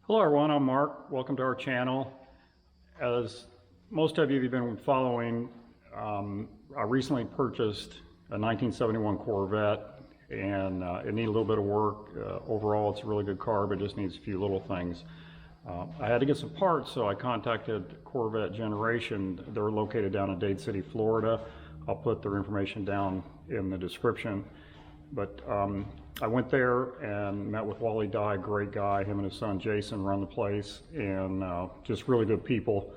Hello everyone, I'm Mark. Welcome to our channel. As most of you have been following, I recently purchased a 1971 Corvette and it needed a little bit of work. Overall it's a really good car, but just needs a few little things. I had to get some parts, so I contacted Corvette Generation. They're located down in Dade City, Florida. I'll put their information down in the description. But I went there and met with Wally, Dade, great guy. Him and his son Jason run the place, and just really good people.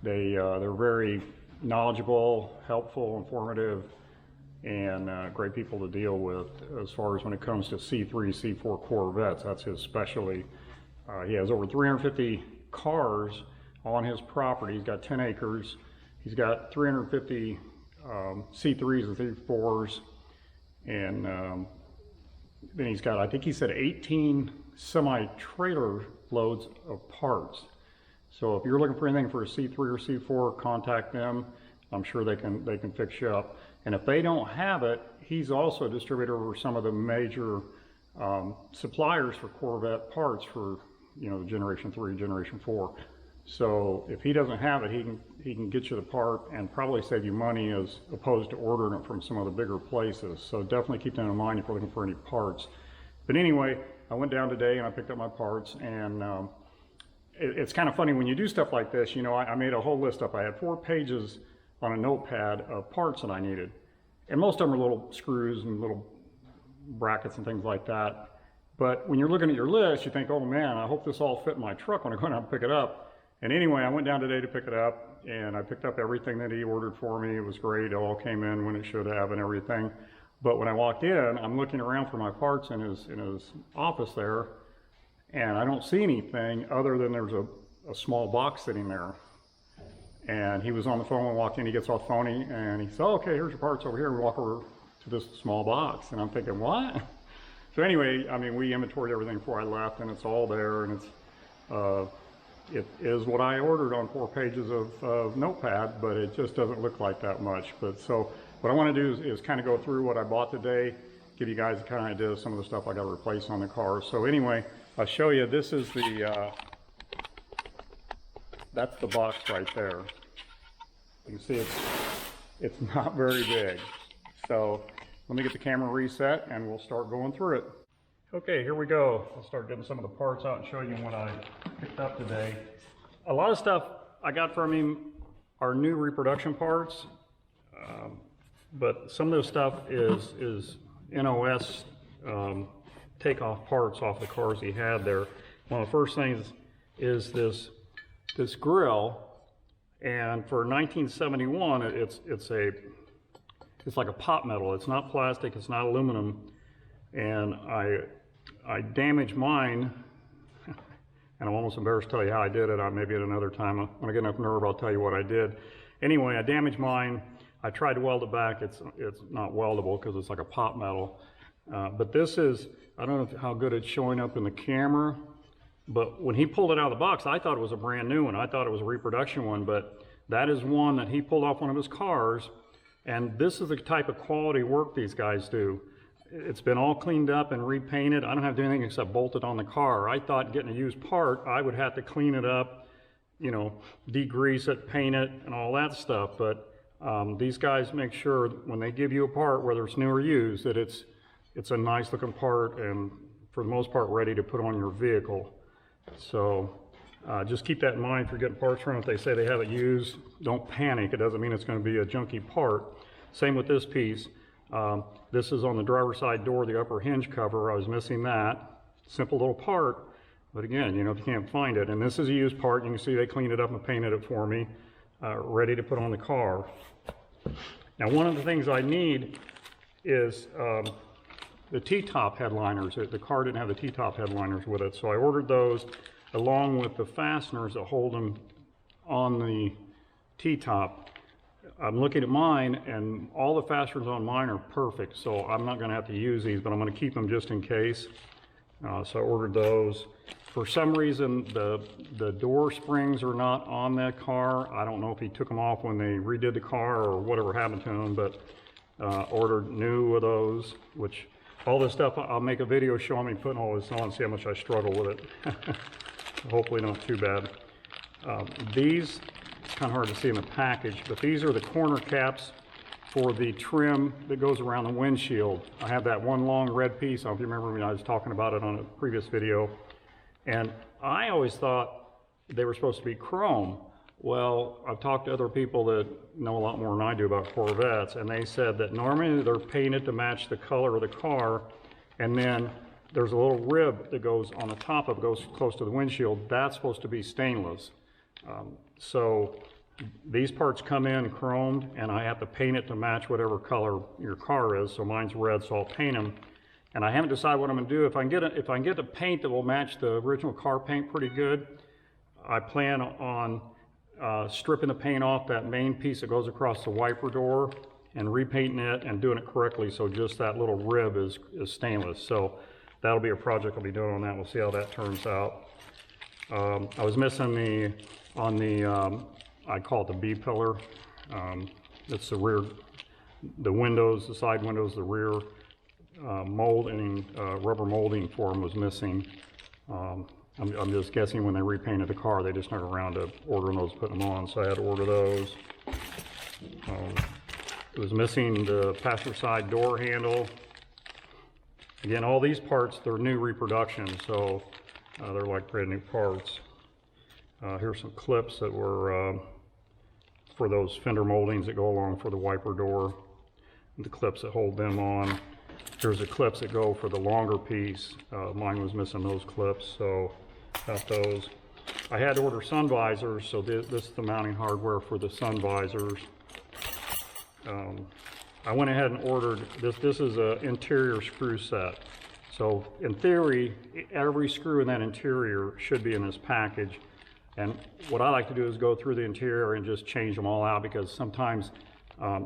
They're very knowledgeable, helpful, informative, and great people to deal with as far as when it comes to C3, C4 Corvettes. That's his specialty. He has over 350 cars on his property. He's got 10 acres. He's got 350 C3s and C4s, and then he's got, I think he said 18 semi-trailer loads of parts. So if you're looking for anything for a C3 or C4, contact them. I'm sure they can fix you up. And if they don't have it, he's also a distributor for some of the major suppliers for Corvette parts for, you know, Generation 3, Generation 4. So if he doesn't have it, he can get you the part and probably save you money as opposed to ordering it from some of the bigger places. So definitely keep that in mind if you're looking for any parts. But anyway, I went down today and I picked up my parts, and it's kind of funny when you do stuff like this. You know, I made a whole list up. I had 4 pages on a notepad of parts that I needed, and most of them are little screws and little brackets and things like that. But when you're looking at your list, you think, oh man, I hope this all fit in my truck when I go down and pick it up. And anyway, I went down today to pick it up, and I picked up everything that he ordered for me. It was great. It all came in when it should have and everything. But when I walked in, I'm looking around for my parts in his office there, and I don't see anything other than there's a small box sitting there. And he was on the phone when I walked in. He gets off the phone and he said, oh, okay, here's your parts over here. And we walk over to this small box, and I'm thinking, what? So anyway, I mean, we inventoried everything before I left, and it's all there, and it is what I ordered on 4 pages of notepad, but it just doesn't look like that much. But so what I want to do is kind of go through what I bought today, give you guys a kind of idea of some of the stuff I got to replace on the car. So anyway, I'll show you. This is that's the box right there. You can see it's not very big. So let me get the camera reset and we'll start going through it. Okay, here we go. I'll start getting some of the parts out and show you what I picked up today. A lot of stuff I got from him are new reproduction parts, but some of this stuff is NOS takeoff parts off the cars he had there. One of the first things is this grill, and for 1971, it's like a pot metal. It's not plastic, it's not aluminum, and I damaged mine, and I'm almost embarrassed to tell you how I did it. Maybe at another time, when I get enough nerve, I'll tell you what I did. Anyway, I damaged mine. I tried to weld it back. It's not weldable because it's like a pot metal. But this is, I don't know how good it's showing up in the camera, but when he pulled it out of the box, I thought it was a brand new one. I thought it was a reproduction one, but that is one that he pulled off one of his cars, and this is the type of quality work these guys do. It's been all cleaned up and repainted. I don't have to do anything except bolt it on the car. I thought getting a used part, I would have to clean it up, you know, degrease it, paint it, and all that stuff. But these guys make sure when they give you a part, whether it's new or used, that it's a nice looking part and for the most part ready to put on your vehicle. So just keep that in mind if you're getting parts from. If they say they have it used, don't panic. It doesn't mean it's going to be a junky part. Same with this piece. This is on the driver's side door, the upper hinge cover. I was missing that. Simple little part, but again, you know, if you can't find it. And this is a used part. You can see they cleaned it up and painted it for me, ready to put on the car. Now, one of the things I need is the T-top headliners. The car didn't have the T-top headliners with it, so I ordered those along with the fasteners that hold them on the T-top. I'm looking at mine, and all the fasteners on mine are perfect, so I'm not going to have to use these, but I'm going to keep them just in case. So I ordered those. For some reason, the door springs are not on that car. I don't know if he took them off when they redid the car or whatever happened to them, but ordered new of those, which all this stuff, I'll make a video showing me putting all this on, see how much I struggle with it. hopefully not too bad. These, it's kind of hard to see in the package, but these are the corner caps for the trim that goes around the windshield. I have that one long red piece. I don't know if you remember when I was talking about it on a previous video. And I always thought they were supposed to be chrome. Well, I've talked to other people that know a lot more than I do about Corvettes, and they said that normally they're painted to match the color of the car, and then there's a little rib that goes on the top of it, goes close to the windshield. That's supposed to be stainless. So these parts come in chromed, and I have to paint it to match whatever color your car is. So mine's red, so I'll paint them. And I haven't decided what I'm going to do. If I can get a paint that will match the original car paint pretty good, I plan on stripping the paint off that main piece that goes across the wiper door and repainting it and doing it correctly so just that little rib is stainless. So that'll be a project I'll be doing on that. We'll see how that turns out. I was missing I call it the B pillar. It's the rear, the windows, the side windows, the rear molding, rubber molding for them was missing. I'm just guessing when they repainted the car, they just never around to ordering those, putting them on, so I had to order those. It was missing the passenger side door handle. Again, all these parts, they're new reproduction, so they're like brand new parts. Here's some clips that were for those fender moldings that go along for the wiper door, the clips that hold them on. Here's the clips that go for the longer piece. Mine was missing those clips, so got those. I had to order sun visors, so this is the mounting hardware for the sun visors. I went ahead and ordered this. This is an interior screw set. So in theory, every screw in that interior should be in this package. And what I like to do is go through the interior and just change them all out, because sometimes,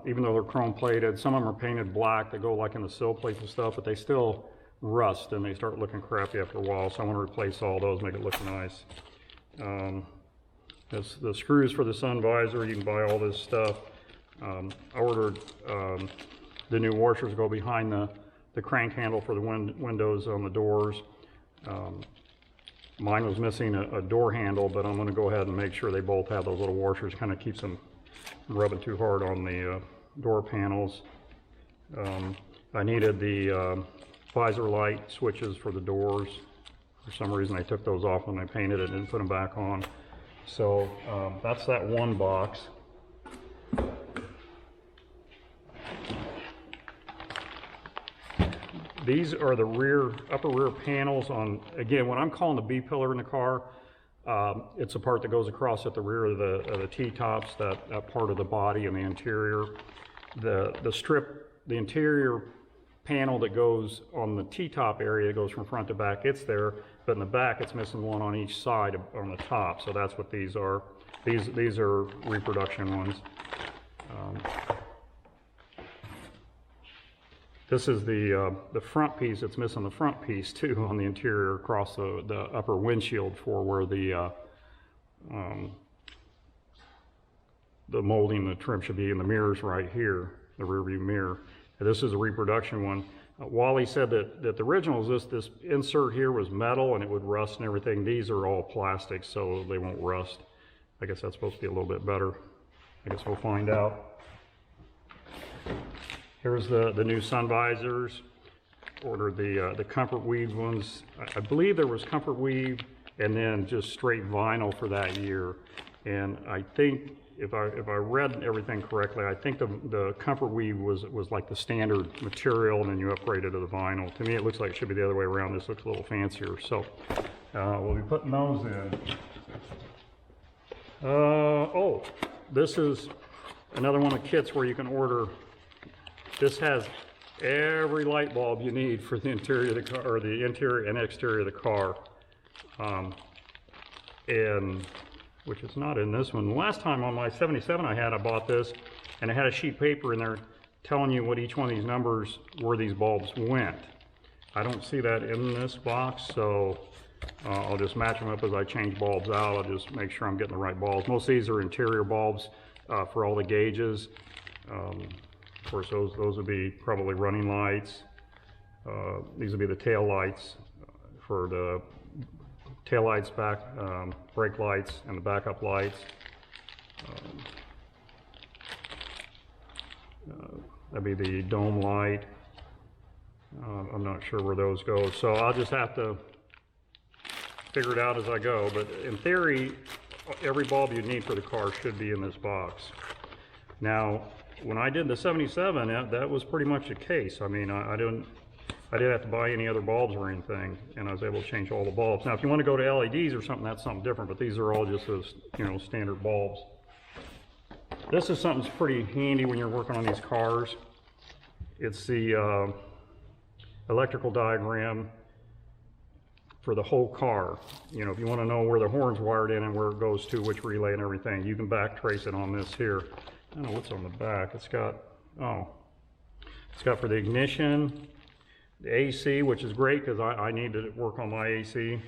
even though they're chrome plated, some of them are painted black. They go like in the sill plates and stuff, but they still rust and they start looking crappy after a while. So I want to replace all those, make it look nice. The screws for the sun visor, you can buy all this stuff. I ordered the new washers go behind the crank handle for the windows on the doors. Mine was missing a door handle, but I'm going to go ahead and make sure they both have those little washers. Kind of keeps them from rubbing too hard on the door panels. I needed the visor light switches for the doors. For some reason I took those off when I painted it and didn't put them back on. So that's that one box. These are the upper rear panels on, again, what I'm calling the B pillar in the car. It's a part that goes across at the rear of the T-tops, that part of the body and the interior. The interior panel that goes on the T-top area, goes from front to back, it's there, but in the back it's missing one on each side on the top, so that's what these are. These are reproduction ones. This is the front piece. It's missing the front piece too on the interior across the upper windshield for where the molding, the trim should be, in the mirrors right here, the rear view mirror. And this is a reproduction one. Wally said that the original is this insert here was metal and it would rust and everything. These are all plastic, so they won't rust. I guess that's supposed to be a little bit better. I guess we'll find out. Here's the new sun visors. Ordered the comfort weave ones. I believe there was comfort weave and then just straight vinyl for that year. And I think if I read everything correctly, I think the comfort weave was like the standard material, and then you upgraded to the vinyl. To me, it looks like it should be the other way around. This looks a little fancier. So we'll be putting those in. Oh, this is another one of the kits where you can order. This has every light bulb you need for the interior of the car, or the interior and exterior of the car, and which is not in this one. The last time on my 77 I bought this, and it had a sheet paper in there telling you what each one of these numbers, where these bulbs went. I don't see that in this box, so I'll just match them up as I change bulbs out. I'll just make sure I'm getting the right bulbs. Most of these are interior bulbs for all the gauges. Of course, those would be probably running lights. These would be the tail lights for the tail lights, brake lights, and the backup lights. That'd be the dome light. I'm not sure where those go, so I'll just have to figure it out as I go. But in theory, every bulb you need for the car should be in this box. Now, when I did the 77, that was pretty much the case. I mean, I didn't have to buy any other bulbs or anything, and I was able to change all the bulbs. Now, if you want to go to LEDs or something, that's something different, but these are all just those, standard bulbs. This is something that's pretty handy when you're working on these cars. It's the electrical diagram for the whole car. If you want to know where the horn's wired in and where it goes to, which relay and everything, you can back trace it on this here. I don't know what's on the back. It's got for the ignition, the AC, which is great because I need to work on my AC.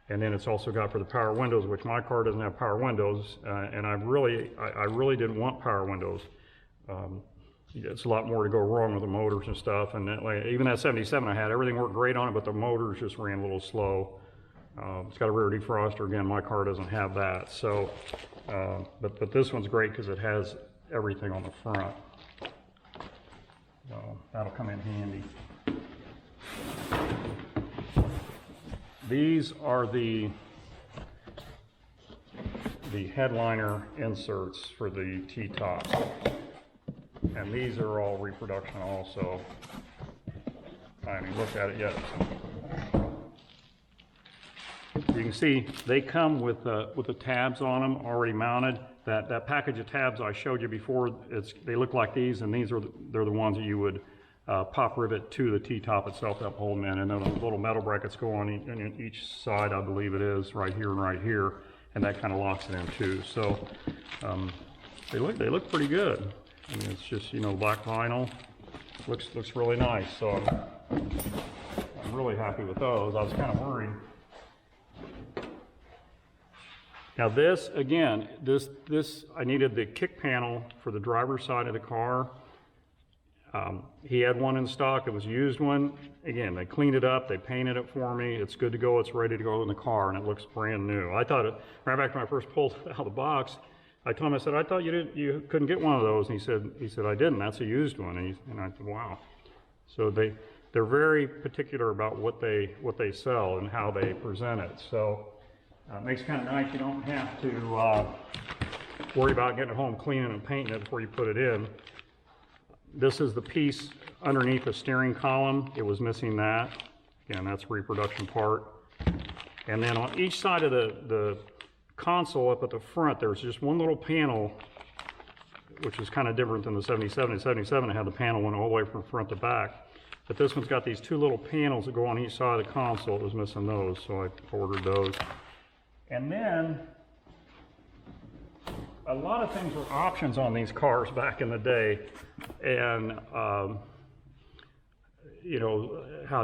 And then it's also got for the power windows, which my car doesn't have power windows, and I really didn't want power windows. It's a lot more to go wrong with the motors and stuff, and even that 77 I had, everything worked great on it, but the motors just ran a little slow. It's got a rear defroster. Again, my car doesn't have that. So, but this one's great because it has everything on the front. So that'll come in handy. These are the headliner inserts for the T-tops, and these are all reproduction also. I haven't looked at it yet. You can see they come with the tabs on them already mounted. That package of tabs I showed you before, they look like these, and they're the ones that you would pop rivet to the T-top itself to hold them in, and then the little metal brackets go on each side, I believe it is, right here and right here, and that kind of locks it in too. So they look pretty good. I mean, it's just black vinyl. Looks really nice. So I'm really happy with those. I was kind of worried. Now this again, I needed the kick panel for the driver's side of the car. He had one in stock. It was a used one. Again, they cleaned it up. They painted it for me. It's good to go. It's ready to go in the car, and it looks brand new. I thought right back when I first pulled it out of the box, I told him, I said, I thought you couldn't get one of those. And he said, I didn't. That's a used one. And I said, wow. So they're very particular about what they sell and how they present it. So it makes it kind of nice. You don't have to worry about getting it home, cleaning and painting it before you put it in. This is the piece underneath the steering column. It was missing that. Again, that's a reproduction part. And then on each side of the console up at the front, there's just one little panel, which is kind of different than the 77. The 77 had the panel went all the way from front to back. But this one's got these two little panels that go on each side of the console. It was missing those, so I ordered those. And then a lot of things were options on these cars back in the day, and how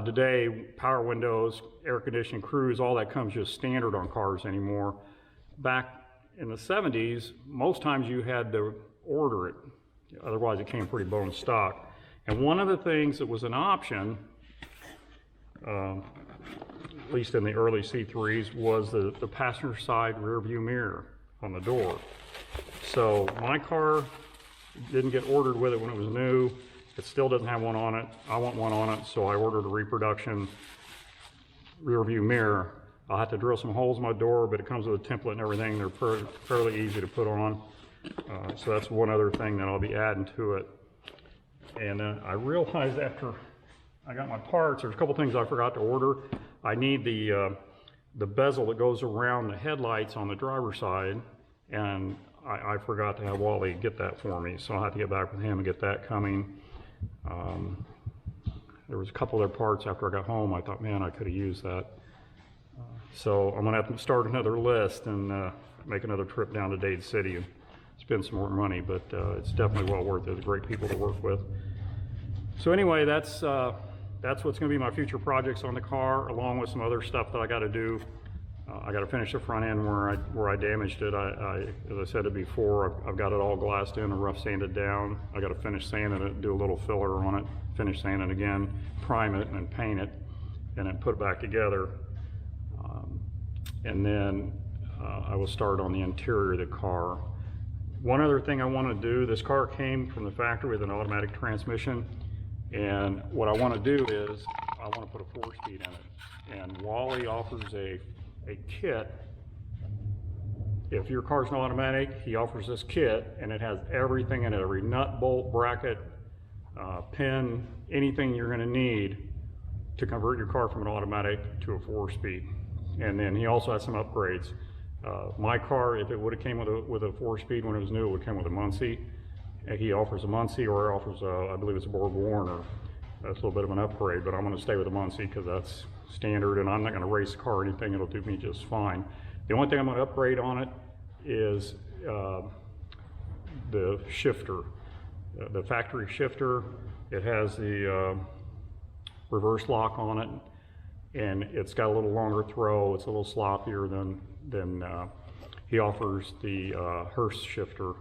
today power windows, air conditioning, cruise, all that comes just standard on cars anymore. Back in the 70s, most times you had to order it, otherwise it came pretty bone stock. And one of the things that was an option, at least in the early C3s, was the passenger side rear view mirror on the door. So my car didn't get ordered with it when it was new. It still doesn't have one on it. I want one on it, so I ordered a reproduction rear view mirror. I'll have to drill some holes in my door, but it comes with a template and everything. They're fairly easy to put on. So that's one other thing that I'll be adding to it. And I realized after I got my parts, there's a couple things I forgot to order. I need the bezel that goes around the headlights on the driver's side, and I forgot to have Wally get that for me, so I'll have to get back with him and get that coming. There was a couple other parts after I got home. I thought, man, I could have used that. So I'm gonna have to start another list and make another trip down to Dade City and spend some more money, but it's definitely well worth it. They're great people to work with. So anyway, that's what's gonna be my future projects on the car, along with some other stuff that I gotta do. I got to finish the front end where I damaged it. As I said it before, I've got it all glassed in and rough sanded down. I got to finish sanding it, do a little filler on it, finish sanding it again, prime it, and then paint it, and then put it back together. and then I will start on the interior of the car. One other thing I want to do, this car came from the factory with an automatic transmission, and what I want to do is I want to put a 4-speed in it. And Wally offers a kit. If your car's an automatic, he offers this kit, and it has everything in it, every nut, bolt, bracket, pin, anything you're going to need to convert your car from an automatic to a 4-speed. And then he also has some upgrades. My car, if it would have came with a 4-speed when it was new, it would come with a Muncie. He offers a Muncie, or offers I believe it's a Borg Warner. That's a little bit of an upgrade, but I'm going to stay with the Muncie because that's standard, and I'm not going to race the car or anything. It'll do me just fine. The only thing I'm going to upgrade on it is the shifter, the factory shifter. It has the reverse lock on it, and it's got a little longer throw. It's a little sloppier than he offers the Hurst shifter,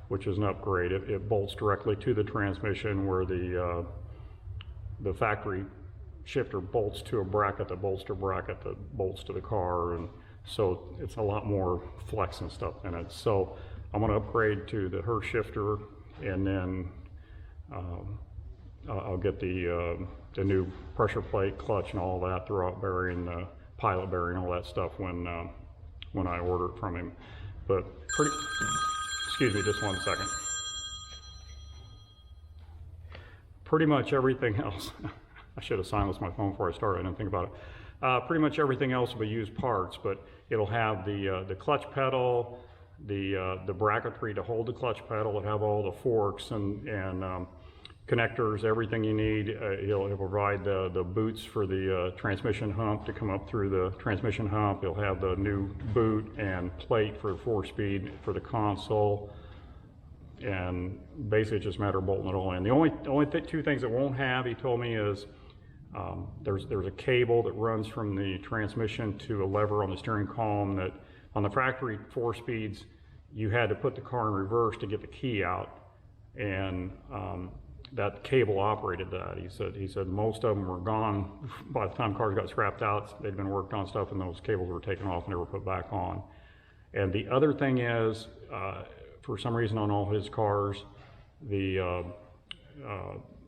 which is an upgrade. It bolts directly to the transmission, where the factory shifter bolts to a bracket that bolts to a bracket that bolts to the car, and so it's a lot more flex and stuff in it. So I'm going to upgrade to the Hurst shifter, and then I'll get the new pressure plate, clutch, and all that, throwout bearing, the pilot bearing, all that stuff when I order it from him. But excuse me, just 1 second. Pretty much everything else, I should have silenced my phone before I started, I didn't think about it. Pretty much everything else will be used parts, but it'll have the clutch pedal, the bracketry to hold the clutch pedal. It'll have all the forks and connectors, everything you need. He'll provide the boots for the transmission hump to come up through the transmission hump. He'll have the new boot and plate for 4-speed for the console. And basically it's just a matter of bolting it all in. The only two things it won't have, he told me, is there's a cable that runs from the transmission to a lever on the steering column that on the factory 4-speeds, you had to put the car in reverse to get the key out. And that cable operated that. He said most of them were gone by the time cars got scrapped out. They'd been worked on stuff, and those cables were taken off and never put back on. And the other thing is, for some reason on all his cars, the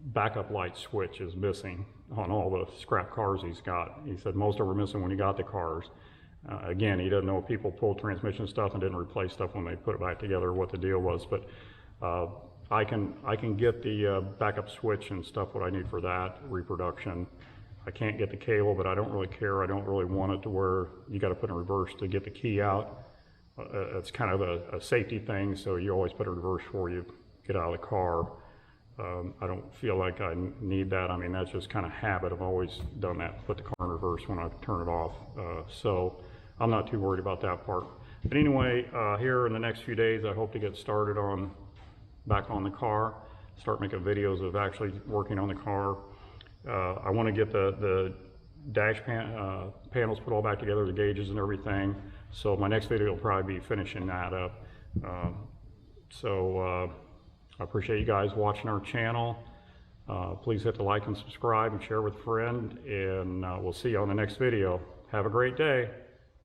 backup light switch is missing on all the scrap cars he's got. He said most of them were missing when he got the cars. Again, he doesn't know if people pulled transmission stuff and didn't replace stuff when they put it back together, or what the deal was, but I can get the backup switch and stuff what I need for that reproduction. I can't get the cable, but I don't really care. I don't really want it to where you got to put in reverse to get the key out. It's kind of a safety thing, so you always put it in reverse before you get out of the car. I don't feel like I need that. I mean, that's just kind of habit. I've always done that, put the car in reverse when I turn it off. So I'm not too worried about that part. But anyway, here in the next few days, I hope to get started back on the car, start making videos of actually working on the car. I want to get the dash panels put all back together, the gauges and everything. So my next video will probably be finishing that up. I appreciate you guys watching our channel. Please hit the like and subscribe and share with a friend, and we'll see you on the next video. Have a great day.